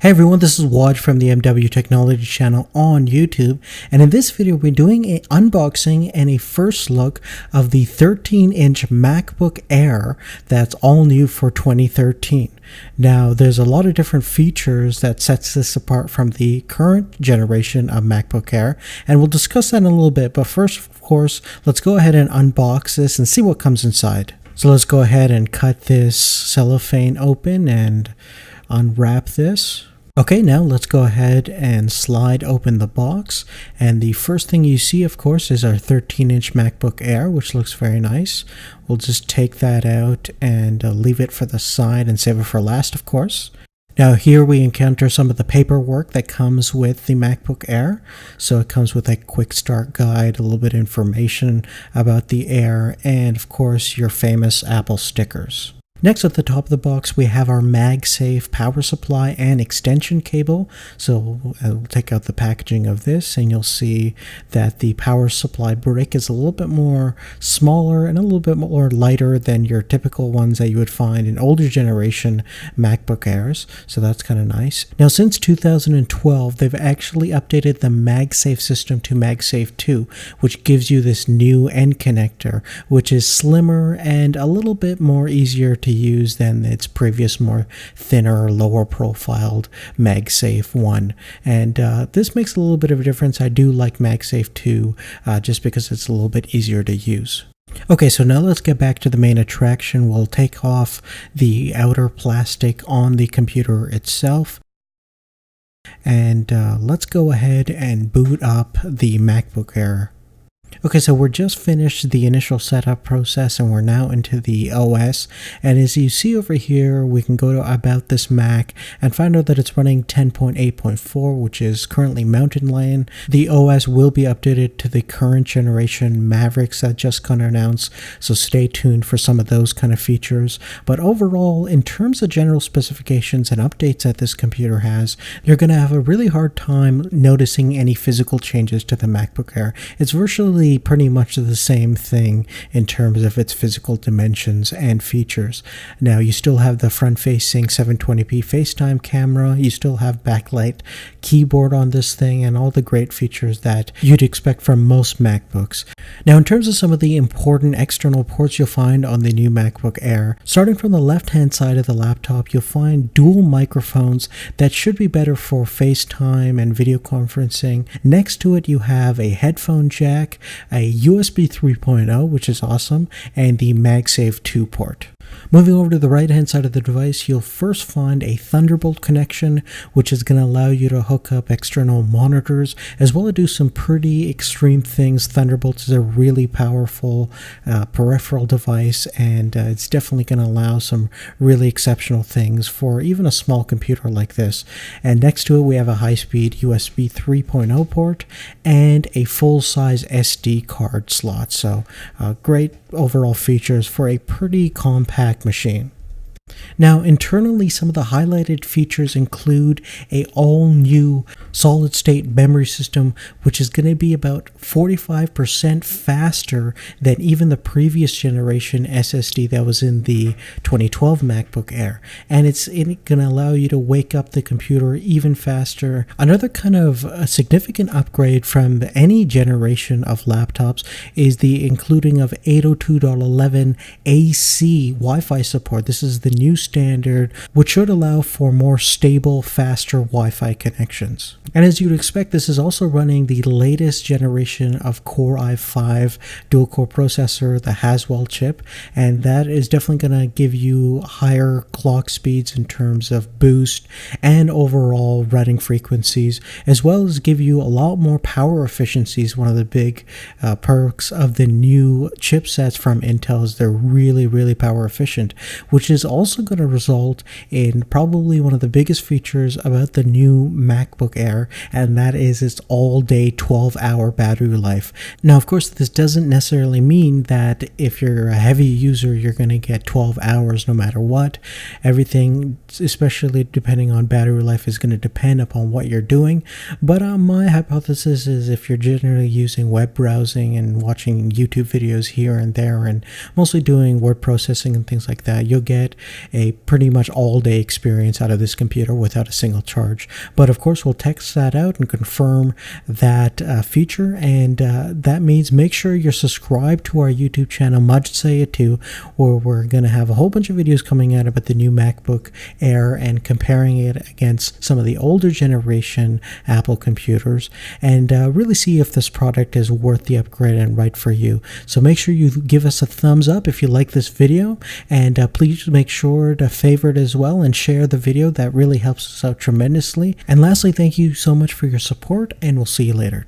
Hey everyone, this is Waj from the IGZO Technology channel on YouTube, and in this video we're doing an unboxing and a first look of the 13-inch MacBook Air that's all new for 2013. Now there's a lot of different features that sets this apart from the current generation of MacBook Air, and we'll discuss that in a little bit, but first of course let's go ahead and unbox this and see what comes inside. So let's go ahead and cut this cellophane open and unwrap this. Okay, now let's go ahead and slide open the box, and the first thing you see of course is our 13-inch MacBook Air, which looks very nice. We'll just take that out and leave it for the side and save it for last, of course. Now here we encounter some of the paperwork that comes with the MacBook Air. So it comes with a quick start guide, a little bit of information about the Air, and of course your famous Apple stickers. Next, at the top of the box, we have our MagSafe power supply and extension cable. So I'll take out the packaging of this and you'll see that the power supply brick is a little bit more smaller and a little bit more lighter than your typical ones that you would find in older generation MacBook Airs. So that's kind of nice. Now, since 2012, they've actually updated the MagSafe system to MagSafe 2, which gives you this new end connector, which is slimmer and a little bit more easier to use than its previous more thinner, lower profiled MagSafe 1, and this makes a little bit of a difference. I do like MagSafe 2 just because it's a little bit easier to use. Okay, so now let's get back to the main attraction. We'll take off the outer plastic on the computer itself, and let's go ahead and boot up the MacBook Air. Okay, so we're just finished the initial setup process and we're now into the OS, and as you see over here we can go to About This Mac and find out that it's running 10.8.4, which is currently Mountain Lion. The OS will be updated to the current generation Mavericks that just got announced, so stay tuned for some of those kind of features. But overall, in terms of general specifications and updates that this computer has, you're going to have a really hard time noticing any physical changes to the MacBook Air. It's virtually pretty much the same thing in terms of its physical dimensions and features. Now you still have the front-facing 720p FaceTime camera, you still have backlight keyboard on this thing, and all the great features that you'd expect from most MacBooks. Now in terms of some of the important external ports you'll find on the new MacBook Air, starting from the left-hand side of the laptop, you'll find dual microphones that should be better for FaceTime and video conferencing. Next to it you have a headphone jack, a USB 3.0, which is awesome, and the MagSafe 2 port. Moving over to the right hand side of the device, you'll first find a Thunderbolt connection, which is going to allow you to hook up external monitors as well as do some pretty extreme things. Thunderbolt is a really powerful peripheral device, and it's definitely going to allow some really exceptional things for even a small computer like this. And next to it we have a high-speed USB 3.0 port and a full-size SD card slot. So great overall features for a pretty compact machine. Now internally, some of the highlighted features include a all-new solid-state memory system, which is going to be about 45% faster than even the previous generation SSD that was in the 2012 MacBook Air, and it's going to allow you to wake up the computer even faster. Another kind of a significant upgrade from any generation of laptops is the including of 802.11 AC Wi-Fi support. This is the new standard, which should allow for more stable, faster Wi-Fi connections. And as you'd expect, this is also running the latest generation of Core i5 dual-core processor, the Haswell chip, and that is definitely going to give you higher clock speeds in terms of boost and overall running frequencies, as well as give you a lot more power efficiencies. One of the big perks of the new chipsets from Intel is they're really power efficient, which is also going to result in probably one of the biggest features about the new MacBook Air, and that is its all-day 12-hour battery life. Now, of course, this doesn't necessarily mean that if you're a heavy user, you're going to get 12 hours no matter what. Everything, especially depending on battery life, is going to depend upon what you're doing. But my hypothesis is if you're generally using web browsing and watching YouTube videos here and there and mostly doing word processing and things like that, you'll get a pretty much all-day experience out of this computer without a single charge. But of course, we'll test that out and confirm that feature, and that means make sure you're subscribed to our YouTube channel, Must Say It Too, where we're going to have a whole bunch of videos coming out about the new MacBook Air and comparing it against some of the older generation Apple computers, and really see if this product is worth the upgrade and right for you. So make sure you give us a thumbs up if you like this video, and please make sure to favorite as well and share the video. That really helps us out tremendously. And lastly, thank you so much for your support, and we'll see you later.